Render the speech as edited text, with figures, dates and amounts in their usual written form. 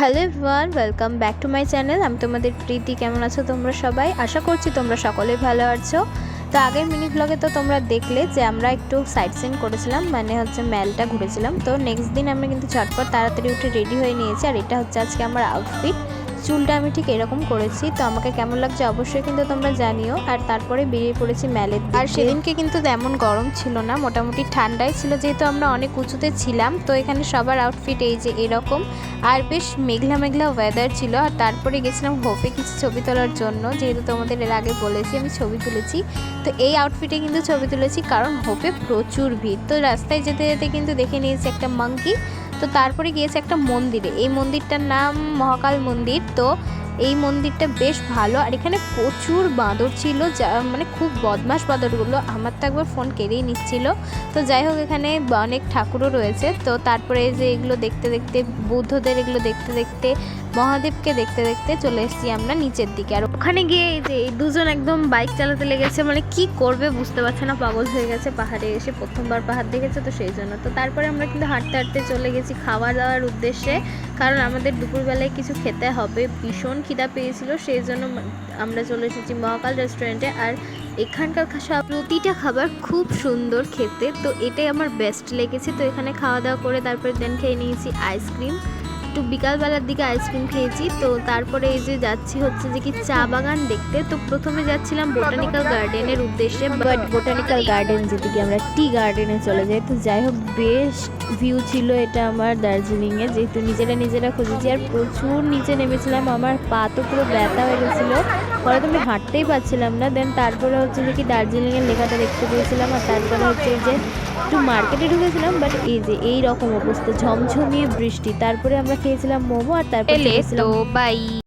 Hello everyone, welcome back to my channel. আমি তোমাদের প্রীতি। কেমন আছো তোমরা সবাই? আশা করছি তোমরা সকলেই ভালো আছো। তো আগের মিনি ব্লগে তো তোমরা দেখলে যে আমরা একটু সাইট সিন করেছিলাম, মানে হচ্ছে মেলটা ঘুরেছিলাম। তো নেক্সট দিন আমরা কিন্তু চটপট তাড়াতাড়ি উঠে রেডি হয়ে নিয়েছি। আর এটা হচ্ছে আজকে আমার আউটফিট। চুলটা আমি ঠিক এরকম করেছি, তো আমাকে কেমন লাগছে অবশ্যই কিন্তু তোমরা জানিও। আর তারপরে বেরিয়ে পড়েছি মেলের দিকে। আর সেদিনকে কিন্তু তেমন গরম ছিল না, মোটামুটি ঠান্ডাই ছিল, যেহেতু আমরা অনেক উঁচুতে ছিলাম। তো এখানে সবার আউটফিট এই যে এরকম, আর বেশ মেঘলা মেঘলা ওয়েদার ছিল। আর তারপরে গেছিলাম হোপে কিছু ছবি তোলার জন্য, যেহেতু তোমাদের এর আগে বলেছি আমি ছবি তুলেছি। তো এই আউটফিটে কিন্তু ছবি তুলেছি, কারণ হোপে প্রচুর ভিড়। তো রাস্তায় যেতে যেতে কিন্তু দেখে নিয়েছি একটা মাঙ্কি। তো তারপরে গিয়েছে একটা মন্দিরে, এই মন্দিরটার নাম মহাকাল মন্দির। তো এই মন্দিরটা বেশ ভালো, আর এখানে প্রচুর বাঁদর ছিল, যা মানে খুব বদমাশ বাঁদরগুলো। আমার তো একবার ফোন কেড়েই নিচ্ছিল। তো যাই হোক, এখানে অনেক ঠাকুরও রয়েছে। তো তারপরে এই যে এগুলো দেখতে দেখতে, বুদ্ধদের এগুলো দেখতে দেখতে, মহাদেবকে দেখতে দেখতে চলে এসেছি আমরা নিচের দিকে। আর ওখানে গিয়ে এই যে এই দুজন একদম বাইক চালাতে লেগেছে, মানে কি করবে বুঝতে পারছে না, পাগল হয়ে গেছে। পাহাড়ে এসে প্রথমবার পাহাড় দেখেছে তো সেই জন্য। তো তারপরে আমরা কিন্তু হাঁটতে হাঁটতে চলে গেছি খাওয়া দাওয়ার উদ্দেশ্যে, কারণ আমাদের দুপুরবেলায় কিছু খেতে হবে। ভীষণ খিদা পেয়েছিল, সেই জন্য আমরা চলে এসেছি মহাকাল রেস্টুরেন্টে। আর এখানকার প্রতিটা খাবার খুব সুন্দর খেতে, তো এটাই আমার বেস্ট লেগেছে। তো এখানে খাওয়া দাওয়া করে তারপরে দেন খেয়ে নিয়েছি আইসক্রিম। একটু বিকালবেলার দিকে আইসক্রিম খেয়েছি। তো তারপরে এই যে যাচ্ছি হচ্ছে যে কি চা বাগান দেখতে। তো প্রথমে যাচ্ছিলাম বোটানিক্যাল গার্ডেনের উদ্দেশ্যে, বাট বোটানিক্যাল গার্ডেন যেদিকে আমরা টি গার্ডেনে চলে যাই। তো যাই হোক, বেশ ভিউ ছিল এটা আমার দার্জিলিংয়ে, যেহেতু নিজেরা খুঁজেছি। আর প্রচুর নিচে নেমেছিলাম, আমার পা তো পুরো ব্যথা হয়ে গেছিলো, পরে তো আমি হাঁটতেই পারছিলাম না। দেন তারপরে হচ্ছে যে কি দার্জিলিংয়ের লেখাটা দেখতে পেয়েছিলাম। আর তারপরে হচ্ছে এই যে একটু মার্কেটে ঢুকেছিলাম, বাট এই যে এই রকম অবস্থা, ঝমঝমিয়ে বৃষ্টি। তারপরে আমরা খেয়েছিলাম মোমো, আর তারপরে বাই।